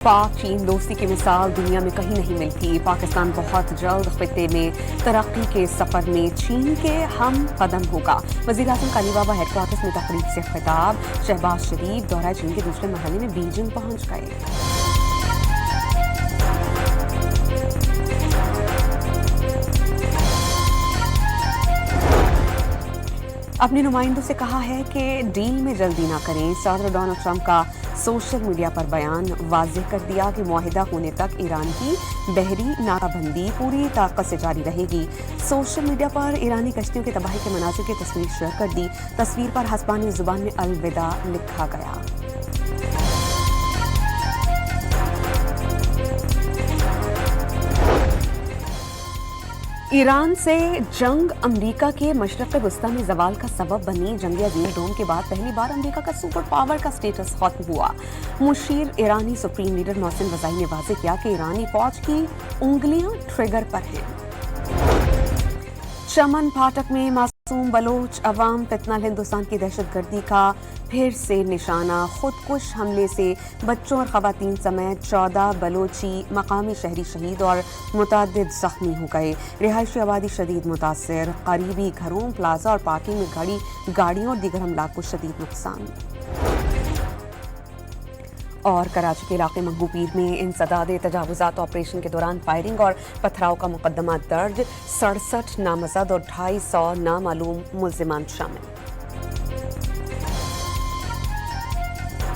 पाक चीन दोस्ती की मिसाल दुनिया में कहीं नहीं मिलती। पाकिस्तान बहुत जल्द खित्ते में तरक्की के सफर में चीन के हम कदम होगा। वज़ीर-ए-आज़म का अलीबाबा हेडक्वार्टर्स में तकरीब से खिताब। शहबाज शरीफ दौरा चीन के दूसरे मरहले में बीजिंग पहुंच गए। अपने नुमाइंदों से कहा है कि डील में जल्दी ना करें। सदर डोनाल्ड ट्रंप का सोशल मीडिया पर बयान वाज़ेह कर दिया कि मुआहिदा होने तक ईरान की बहरी नाकाबंदी पूरी ताकत से जारी रहेगी। सोशल मीडिया पर ईरानी कश्तियों की तबाही के मनाज़िर की तस्वीर शेयर कर दी। तस्वीर पर हस्पानी ज़ुबान में अलविदा लिखा गया। ईरान से जंग अमरीका के मशरक़ वस्ता में ज़वाल का सबब बनी। जंग अज़ीम डोम के बाद पहली बार अमरीका का सुपर पावर का स्टेटस खत्म हुआ। मुशीर ईरानी सुप्रीम लीडर मोहसिन रज़ाई ने वाज़ेह किया कि ईरानी फौज की उंगलियां ट्रिगर पर हैं। चमन फाटक में मासूम बलोच अवाम फितनल हिंदुस्तान की दहशतगर्दी का फिर से निशाना। खुदकुश हमले से बच्चों और ख़वातीन समेत 14 बलोची मकामी शहरी शहीद और मुतअद्दिद ज़ख्मी हो गए। रिहायशी आबादी शदीद मुतासर। करीबी घरों, प्लाजा और पार्किंग में गाड़ियों और दीगर अमलाक को शदीद नुकसान। और कराची के इलाके मंगूपीर में इंसदाद तजावुज़ात ऑपरेशन के दौरान फायरिंग और पथराव का मुकदमा दर्ज। 67 नामज़द और 250 नामालूम मुल्ज़िमान शामिल।